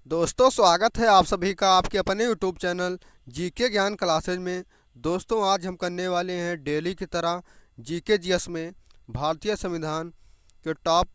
दोस्तों, स्वागत है आप सभी का आपके अपने यूट्यूब चैनल जीके ज्ञान क्लासेज में। दोस्तों, आज हम करने वाले हैं डेली की तरह जीके जीएस में भारतीय संविधान के टॉप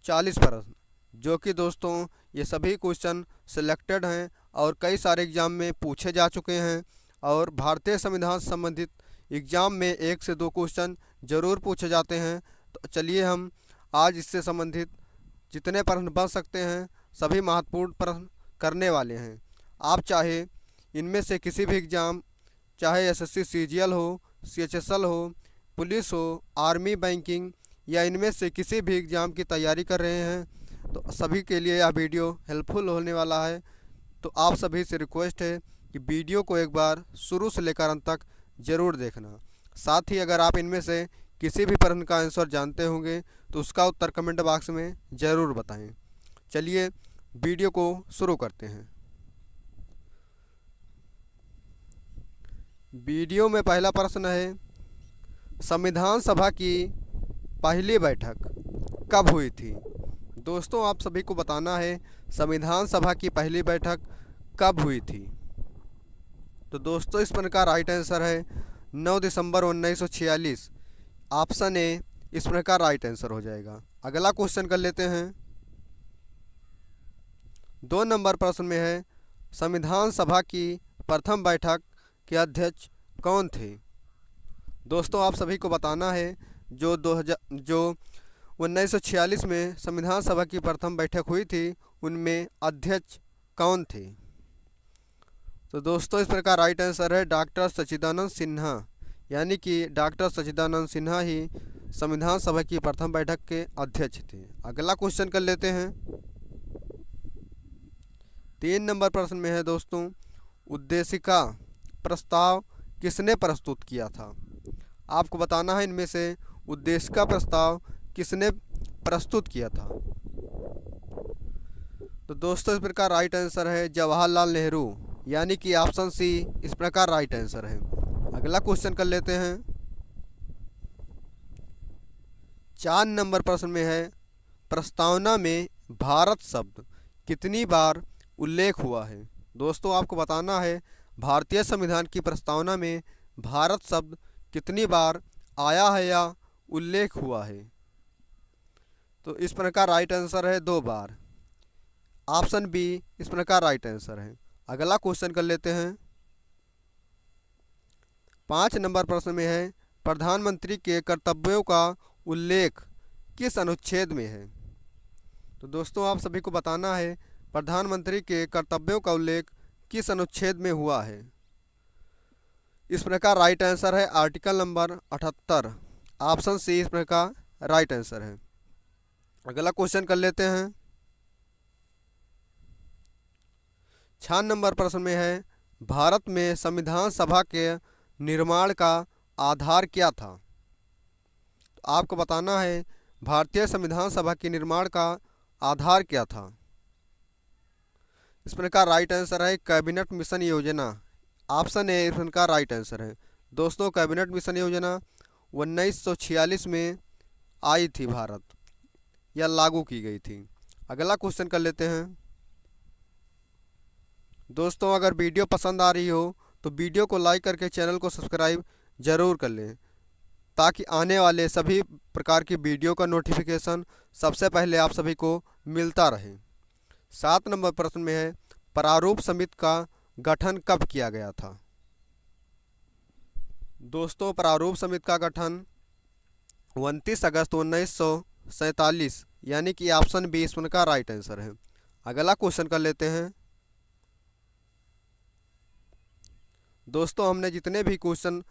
40 प्रश्न, जो कि दोस्तों ये सभी क्वेश्चन सिलेक्टेड हैं और कई सारे एग्ज़ाम में पूछे जा चुके हैं। और भारतीय संविधान से संबंधित एग्ज़ाम में 1 से 2 क्वेश्चन ज़रूर पूछे जाते हैं। तो चलिए हम आज इससे संबंधित जितने प्रश्न बन सकते हैं सभी महत्वपूर्ण प्रश्न करने वाले हैं। आप चाहे इनमें से किसी भी एग्ज़ाम, चाहे एसएससी सीजीएल हो, सीएचएसएल हो, पुलिस हो, आर्मी, बैंकिंग या इनमें से किसी भी एग्ज़ाम की तैयारी कर रहे हैं तो सभी के लिए यह वीडियो हेल्पफुल होने वाला है। तो आप सभी से रिक्वेस्ट है कि वीडियो को एक बार शुरू से लेकर अंत तक ज़रूर देखना। साथ ही अगर आप इनमें से किसी भी प्रश्न का आंसर जानते होंगे तो उसका उत्तर कमेंट बॉक्स में ज़रूर बताएं। चलिए वीडियो को शुरू करते हैं। वीडियो में पहला प्रश्न है, संविधान सभा की पहली बैठक कब हुई थी? दोस्तों, आप सभी को बताना है संविधान सभा की पहली बैठक कब हुई थी। तो दोस्तों, इस प्रश्न का राइट आंसर है 9 दिसंबर 1946। ऑप्शन ए इस प्रश्न का राइट आंसर हो जाएगा। अगला क्वेश्चन कर लेते हैं। 2 नंबर प्रश्न में है, संविधान सभा की प्रथम बैठक के अध्यक्ष कौन थे? दोस्तों, आप सभी को बताना है जो 1946 में संविधान सभा की प्रथम बैठक हुई थी उनमें अध्यक्ष कौन थे? तो दोस्तों, इस प्रकार राइट आंसर है डॉक्टर सच्चिदानंद सिन्हा, यानी कि डॉक्टर सच्चिदानंद सिन्हा ही संविधान सभा की प्रथम बैठक के अध्यक्ष थे। अगला क्वेश्चन कर लेते हैं। 3 नंबर प्रश्न में है दोस्तों, उद्देशिका प्रस्ताव किसने प्रस्तुत किया था? आपको बताना है इनमें से उद्देशिका प्रस्ताव किसने प्रस्तुत किया था। तो दोस्तों, इस प्रकार राइट आंसर है जवाहरलाल नेहरू, यानी कि ऑप्शन सी इस प्रकार राइट आंसर है। अगला क्वेश्चन कर लेते हैं। 4 नंबर प्रश्न में है, प्रस्तावना में भारत शब्द कितनी बार उल्लेख हुआ है? दोस्तों, आपको बताना है भारतीय संविधान की प्रस्तावना में भारत शब्द कितनी बार आया है या उल्लेख हुआ है। तो इस प्रकार का राइट आंसर है 2 बार। ऑप्शन बी इस प्रकार का राइट आंसर है। अगला क्वेश्चन कर लेते हैं। 5 नंबर प्रश्न में है, प्रधानमंत्री के कर्तव्यों का उल्लेख किस अनुच्छेद में है? तो दोस्तों, आप सभी को बताना है प्रधानमंत्री के कर्तव्यों का उल्लेख किस अनुच्छेद में हुआ है। इस प्रकार राइट आंसर है आर्टिकल नंबर 78। ऑप्शन सी इस प्रकार राइट आंसर है। अगला क्वेश्चन कर लेते हैं। 6 नंबर प्रश्न में है, भारत में संविधान सभा के निर्माण का आधार क्या था? तो आपको बताना है भारतीय संविधान सभा के निर्माण का आधार क्या था। इस प्रकार राइट आंसर है कैबिनेट मिशन योजना। ऑप्शन ए इस प्रकार राइट आंसर है। दोस्तों, कैबिनेट मिशन योजना 1946 में आई थी भारत, या लागू की गई थी। अगला क्वेश्चन कर लेते हैं। दोस्तों, अगर वीडियो पसंद आ रही हो तो वीडियो को लाइक करके चैनल को सब्सक्राइब ज़रूर कर लें, ताकि आने वाले सभी प्रकार की वीडियो का नोटिफिकेशन सबसे पहले आप सभी को मिलता रहे। 7 नंबर प्रश्न में है, प्रारूप समिति का गठन कब किया गया था? दोस्तों, प्रारूप समिति का गठन 29 अगस्त 1947, यानी कि ऑप्शन बी इसमें का राइट आंसर है। अगला क्वेश्चन कर लेते हैं। दोस्तों, हमने जितने भी क्वेश्चन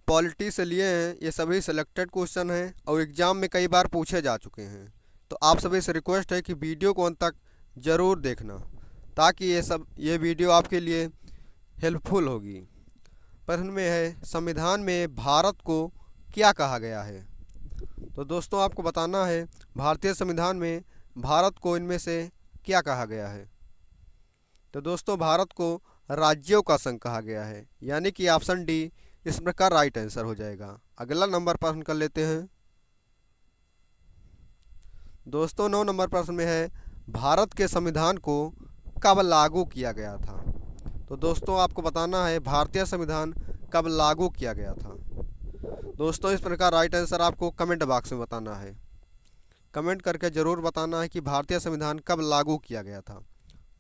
पॉलिटी से लिए हैं ये सभी सिलेक्टेड क्वेश्चन हैं और एग्ज़ाम में कई बार पूछे जा चुके हैं। तो आप सभी से रिक्वेस्ट है कि वीडियो को अंत तक ज़रूर देखना, ताकि ये वीडियो आपके लिए हेल्पफुल होगी। प्रश्न में है, संविधान में भारत को क्या कहा गया है? तो दोस्तों, आपको बताना है भारतीय संविधान में भारत को इनमें से क्या कहा गया है। तो दोस्तों, भारत को राज्यों का संघ कहा गया है, यानी कि ऑप्शन डी इस प्रकार राइट आंसर हो जाएगा। अगला नंबर प्रश्न कर लेते हैं। दोस्तों, 9 नंबर प्रश्न में है, भारत के संविधान को कब लागू किया गया था? तो दोस्तों आपको बताना है भारतीय संविधान कब लागू किया गया था। दोस्तों इस प्रकार राइट आंसर आपको कमेंट बॉक्स में बताना है। कमेंट करके ज़रूर बताना है कि भारतीय संविधान कब लागू किया गया था।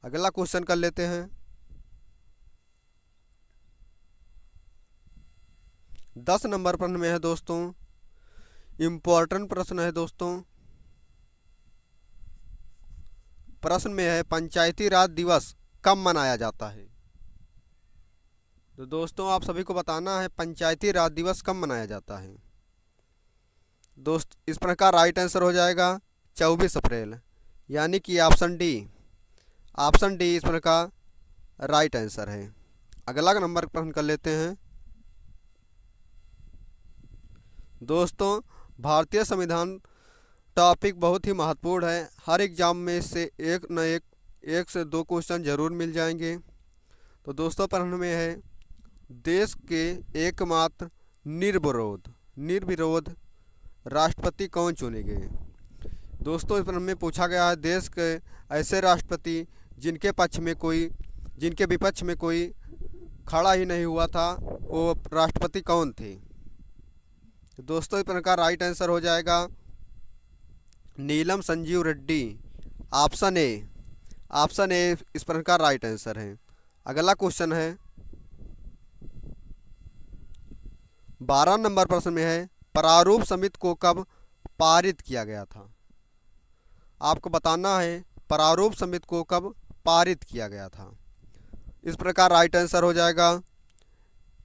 अगला क्वेश्चन कर लेते हैं। 10 नंबर प्रश्न में है दोस्तों, इम्पोर्टेंट प्रश्न है दोस्तों। प्रश्न में है पंचायती राज दिवस कब मनाया जाता है? तो दोस्तों आप सभी को बताना है पंचायती राज दिवस कब मनाया जाता है। दोस्त इस प्रकार राइट आंसर हो जाएगा 24 अप्रैल, यानी कि ऑप्शन डी इस प्रकार राइट आंसर है। अगला नंबर प्रश्न कर लेते हैं। दोस्तों भारतीय संविधान टॉपिक बहुत ही महत्वपूर्ण है। हर एग्जाम में इससे एक से दो क्वेश्चन जरूर मिल जाएंगे। तो दोस्तों प्रश्न में है देश के एकमात्र निर्विरोध राष्ट्रपति कौन चुने गए? दोस्तों इस प्रश्न में पूछा गया है देश के ऐसे राष्ट्रपति जिनके विपक्ष में कोई खड़ा ही नहीं हुआ था, वो राष्ट्रपति कौन थे? तो दोस्तों इस प्रकार राइट आंसर हो जाएगा नीलम संजीव रेड्डी। ऑप्शन ए इस प्रकार राइट आंसर है। अगला क्वेश्चन है 12 नंबर प्रश्न में है प्रारूप समिति को कब पारित किया गया था? आपको बताना है प्रारूप समिति को कब पारित किया गया था। इस प्रकार राइट आंसर हो जाएगा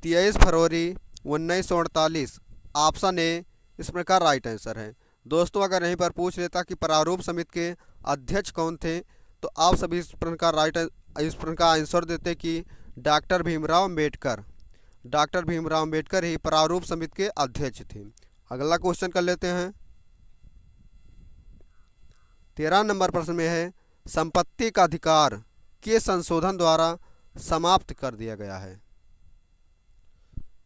23 फरवरी 1948। ऑप्शन ए इस प्रकार राइट आंसर है। दोस्तों अगर यहीं पर पूछ लेता कि प्रारूप समिति के अध्यक्ष कौन थे, तो आप सभी इस प्रकार आंसर देते कि डॉक्टर भीमराव अम्बेडकर ही प्रारूप समिति के अध्यक्ष थे। अगला क्वेश्चन कर लेते हैं। 13 नंबर प्रश्न में है संपत्ति का अधिकार के संशोधन द्वारा समाप्त कर दिया गया है।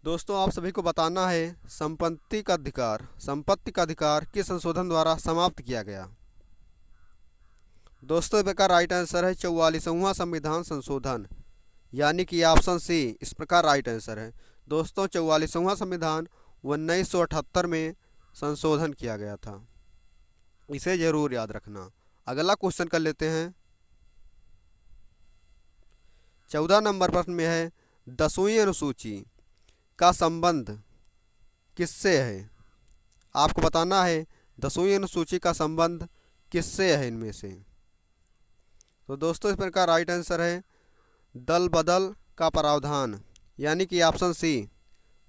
दोस्तों आप सभी को बताना है संपत्ति का अधिकार किस संशोधन द्वारा समाप्त किया गया। दोस्तों इसका राइट आंसर है 44वां संविधान संशोधन, यानी कि ऑप्शन सी इस प्रकार राइट आंसर है। दोस्तों 44वां संविधान 1978 में संशोधन किया गया था, इसे जरूर याद रखना। अगला क्वेश्चन कर लेते हैं। 14 नंबर प्रश्न में है 10वीं अनुसूची का संबंध किससे है? आपको बताना है 10वीं अनुसूची का संबंध किससे है इनमें से। तो दोस्तों इस प्रकार राइट आंसर है दल बदल का प्रावधान, यानी कि ऑप्शन सी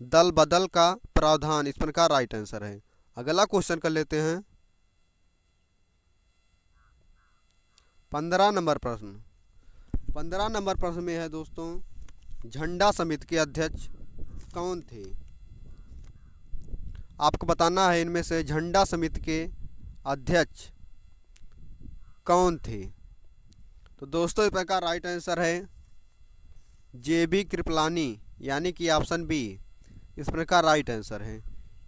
दल बदल का प्रावधान इस प्रकार राइट आंसर है। अगला क्वेश्चन कर लेते हैं। 15 नंबर प्रश्न में है दोस्तों झंडा समिति के अध्यक्ष कौन थे? आपको बताना है इनमें से झंडा समिति के अध्यक्ष कौन थे। तो दोस्तों इस प्रकार राइट आंसर है JB कृपलानी, यानी कि ऑप्शन बी इस प्रकार राइट आंसर है।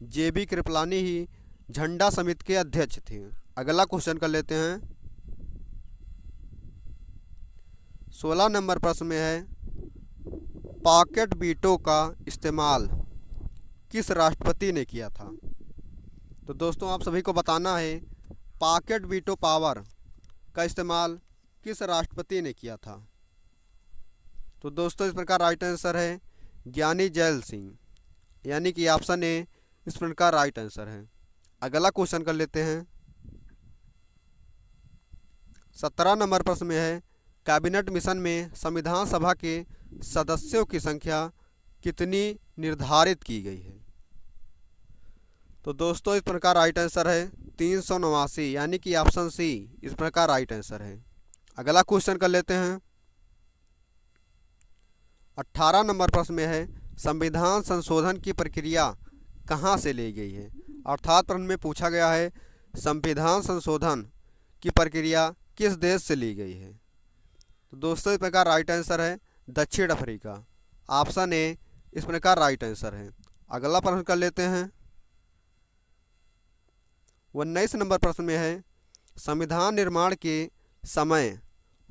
JB कृपलानी ही झंडा समिति के अध्यक्ष थे। अगला क्वेश्चन कर लेते हैं। 16 नंबर प्रश्न में है पॉकेट वीटो का इस्तेमाल किस राष्ट्रपति ने किया था? तो दोस्तों आप सभी को बताना है पॉकेट वीटो पावर का इस्तेमाल किस राष्ट्रपति ने किया था। तो दोस्तों इस प्रकार राइट आंसर है ज्ञानी जैल सिंह, यानी कि ऑप्शन ए इस प्रकार राइट आंसर है। अगला क्वेश्चन कर लेते हैं। 17 नंबर प्रश्न में है कैबिनेट मिशन में संविधान सभा के सदस्यों की संख्या कितनी निर्धारित की गई है? तो दोस्तों इस प्रकार राइट आंसर है 389, यानी कि ऑप्शन सी इस प्रकार राइट आंसर है। अगला क्वेश्चन कर लेते हैं। 18 नंबर प्रश्न में है संविधान संशोधन की प्रक्रिया कहाँ से ली गई है? अर्थात प्रश्न में पूछा गया है संविधान संशोधन की प्रक्रिया किस देश से ली गई है? तो दोस्तों इस प्रकार राइट आंसर है दक्षिण अफ्रीका। ऑप्शन ए इस प्रकार राइट आंसर है। अगला प्रश्न कर लेते हैं। 19 नंबर प्रश्न में है संविधान निर्माण के समय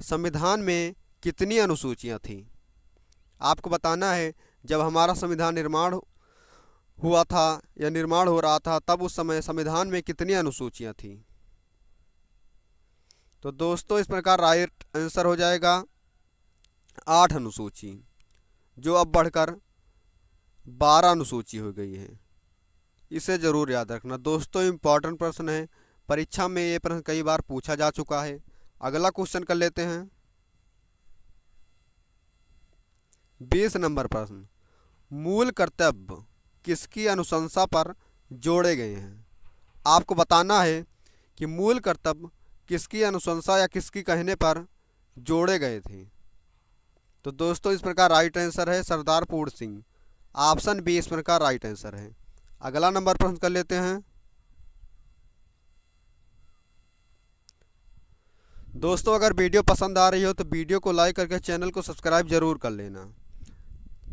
संविधान में कितनी अनुसूचियां थीं? आपको बताना है जब हमारा संविधान निर्माण हुआ था या निर्माण हो रहा था तब उस समय संविधान में कितनी अनुसूचियां थीं। तो दोस्तों इस प्रकार राइट आंसर हो जाएगा 8 अनुसूची, जो अब बढ़कर 12 अनुसूची हो गई है। इसे ज़रूर याद रखना दोस्तों, इम्पॉर्टेंट प्रश्न है, परीक्षा में ये प्रश्न कई बार पूछा जा चुका है। अगला क्वेश्चन कर लेते हैं 20 नंबर प्रश्न। मूल कर्तव्य किसकी अनुशंसा पर जोड़े गए हैं? आपको बताना है कि मूल कर्तव्य किसकी अनुशंसा या किसकी कहने पर जोड़े गए थे। तो दोस्तों इस प्रकार राइट आंसर है सरदार पूर्ण सिंह। ऑप्शन बी इस प्रकार राइट आंसर है। अगला नंबर प्रश्न कर लेते हैं दोस्तों, अगर वीडियो पसंद आ रही हो तो वीडियो को लाइक करके चैनल को सब्सक्राइब जरूर कर लेना।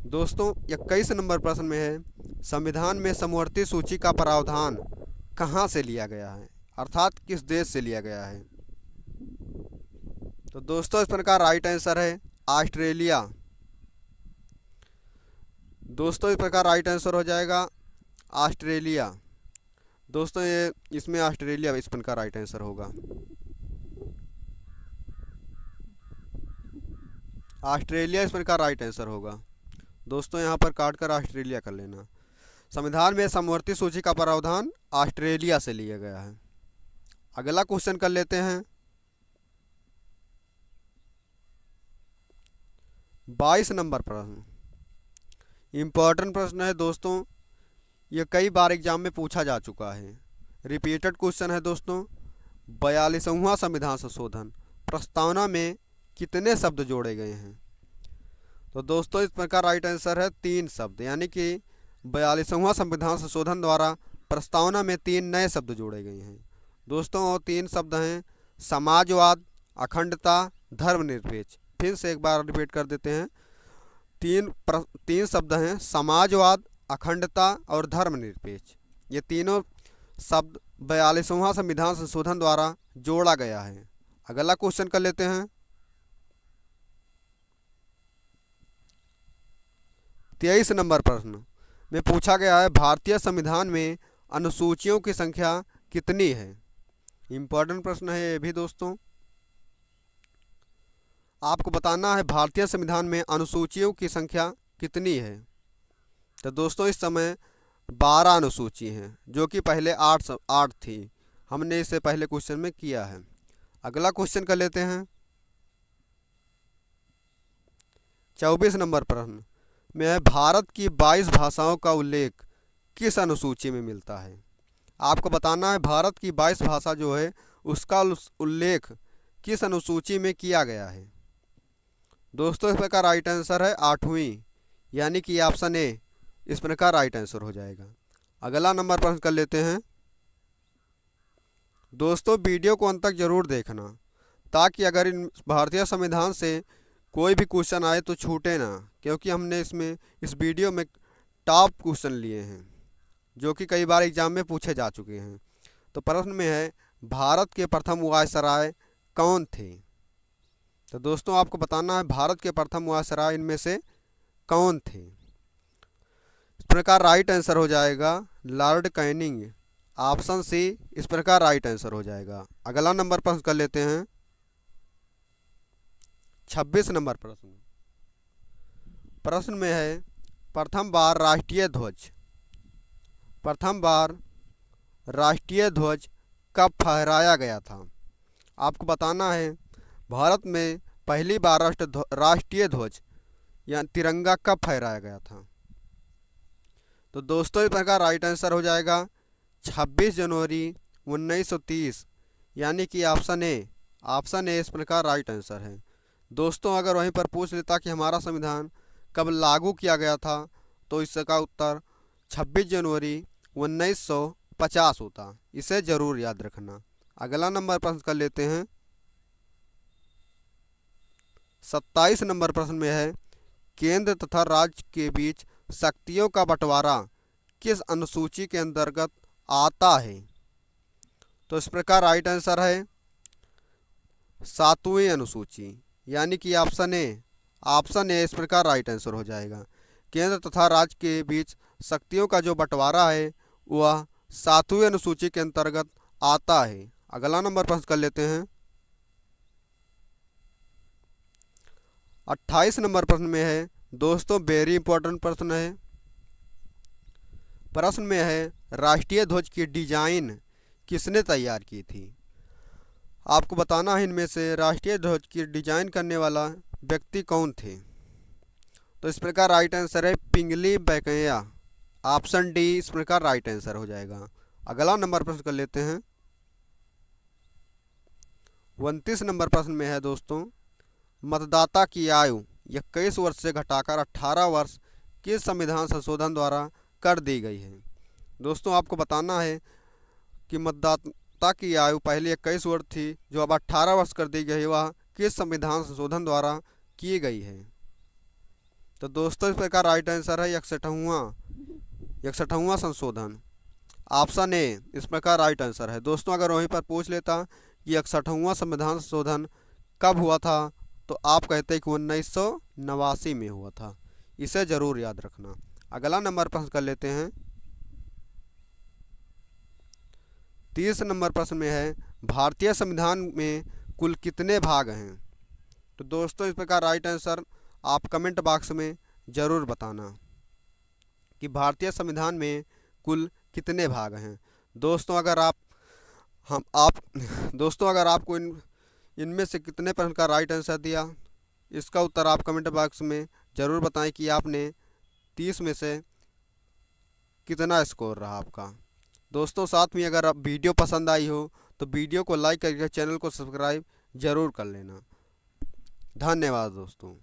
दोस्तों 21 नंबर प्रश्न में है, संविधान में समवर्ती सूची का प्रावधान कहाँ से लिया गया है, अर्थात किस देश से लिया गया है? तो दोस्तों इस प्रकार राइट आंसर है ऑस्ट्रेलिया। दोस्तों इस प्रकार राइट आंसर हो जाएगा ऑस्ट्रेलिया। दोस्तों ये इसमें ऑस्ट्रेलिया इस प्रकार राइट आंसर होगा। ऑस्ट्रेलिया इस प्रकार राइट आंसर होगा। दोस्तों यहाँ पर काट कर ऑस्ट्रेलिया कर लेना। संविधान में समवर्ती सूची का प्रावधान ऑस्ट्रेलिया से लिया गया है। अगला क्वेश्चन कर लेते हैं 22 नंबर प्रश्न। इम्पोर्टेंट प्रश्न है दोस्तों, ये कई बार एग्जाम में पूछा जा चुका है, रिपीटेड क्वेश्चन है दोस्तों। 42वां संविधान संशोधन प्रस्तावना में कितने शब्द जोड़े गए हैं? तो दोस्तों इस प्रकार राइट आंसर है 3 शब्द, यानी कि 42वां संविधान संशोधन द्वारा प्रस्तावना में 3 नए शब्द जोड़े गए हैं। दोस्तों वो 3 शब्द हैं समाजवाद, अखंडता, धर्मनिरपेक्ष। फिर से एक बार रिपीट कर देते हैं, 3 शब्द हैं समाजवाद, अखंडता और धर्मनिरपेक्ष। ये तीनों शब्द 42वां संविधान संशोधन द्वारा जोड़ा गया है। अगला क्वेश्चन कर लेते हैं 23 नंबर प्रश्न में पूछा गया है, भारतीय संविधान में अनुसूचियों की संख्या कितनी है? इम्पोर्टेंट प्रश्न है ये भी दोस्तों। आपको बताना है भारतीय संविधान में अनुसूचियों की संख्या कितनी है। तो दोस्तों इस समय 12 अनुसूची हैं, जो कि पहले 8 थी। हमने इसे पहले क्वेश्चन में किया है। अगला क्वेश्चन कर लेते हैं 24 नंबर प्रश्न में है, भारत की 22 भाषाओं का उल्लेख किस अनुसूची में मिलता है? आपको बताना है भारत की 22 भाषा जो है उसका उल्लेख किस अनुसूची में किया गया है। दोस्तों इस प्रकार राइट आंसर है 8वीं, यानी कि ऑप्शन ए इस प्रकार राइट आंसर हो जाएगा। अगला नंबर प्रश्न कर लेते हैं दोस्तों, वीडियो को अंत तक जरूर देखना, ताकि अगर इन भारतीय संविधान से कोई भी क्वेश्चन आए तो छूटे ना, क्योंकि हमने इस वीडियो में टॉप क्वेश्चन लिए हैं जो कि कई बार एग्जाम में पूछे जा चुके हैं। तो प्रश्न में है, भारत के प्रथम वायसराय कौन थे? तो दोस्तों आपको बताना है भारत के प्रथम वायसराय इनमें से कौन थे। इस प्रकार राइट आंसर हो जाएगा लॉर्ड कैनिंग। ऑप्शन सी इस प्रकार राइट आंसर हो जाएगा। अगला नंबर प्रश्न कर लेते हैं 26 नंबर प्रश्न। प्रश्न में है, प्रथम बार राष्ट्रीय ध्वज कब फहराया गया था? आपको बताना है भारत में पहली बार राष्ट्रीय ध्वज या तिरंगा कब फहराया गया था। तो दोस्तों इस प्रकार राइट आंसर हो जाएगा 26 जनवरी 1930, यानी कि ऑप्शन ए इस प्रकार राइट आंसर है। दोस्तों अगर वहीं पर पूछ लेता कि हमारा संविधान कब लागू किया गया था तो इसका उत्तर 26 जनवरी 1950 होता। इसे ज़रूर याद रखना। अगला नंबर प्रश्न कर लेते हैं 27 नंबर प्रश्न में है, केंद्र तथा राज्य के बीच शक्तियों का बंटवारा किस अनुसूची के अंतर्गत आता है? तो इस प्रकार राइट आंसर है सातवीं अनुसूची, यानी कि ऑप्शन ए इस प्रकार राइट आंसर हो जाएगा। केंद्र तथा राज्य के बीच शक्तियों का जो बंटवारा है वह सातवीं अनुसूची के अंतर्गत आता है। अगला नंबर प्रश्न कर लेते हैं। 28 नंबर प्रश्न में है दोस्तों, वेरी इंपॉर्टेंट प्रश्न है। प्रश्न में है राष्ट्रीय ध्वज की डिजाइन किसने तैयार की थी। आपको बताना है इनमें से राष्ट्रीय ध्वज की डिजाइन करने वाला व्यक्ति कौन थे। तो इस प्रकार राइट आंसर है पिंगली वेंकैया। ऑप्शन डी इस प्रकार राइट आंसर हो जाएगा। अगला नंबर प्रश्न कर लेते हैं। 29 नंबर प्रश्न में है दोस्तों, मतदाता की आयु 21 वर्ष से घटाकर 18 वर्ष किस संविधान संशोधन द्वारा कर दी गई है। दोस्तों आपको बताना है कि मतदाता की आयु पहले 21 वर्ष थी, जो अब 18 वर्ष कर दी गई है, वह किस संविधान संशोधन द्वारा की गई है। तो दोस्तों इस प्रकार राइट आंसर है 61वां संशोधन। ऑप्शन ए इस प्रकार राइट आंसर है। दोस्तों अगर वहीं पर पूछ लेता कि 61वां संविधान संशोधन कब हुआ था, तो आप कहते कि 1989 में हुआ था। इसे ज़रूर याद रखना। अगला नंबर प्रश्न कर लेते हैं। 30 नंबर प्रश्न में है भारतीय संविधान में कुल कितने भाग हैं। तो दोस्तों इस प्रकार राइट आंसर आप कमेंट बॉक्स में ज़रूर बताना कि भारतीय संविधान में कुल कितने भाग हैं। दोस्तों अगर आपको इनमें से कितने प्रश्न का राइट आंसर दिया, इसका उत्तर आप कमेंट बॉक्स में ज़रूर बताएं कि आपने 30 में से कितना स्कोर रहा आपका। दोस्तों साथ में अगर आप वीडियो पसंद आई हो तो वीडियो को लाइक करके चैनल को सब्सक्राइब ज़रूर कर लेना। धन्यवाद दोस्तों।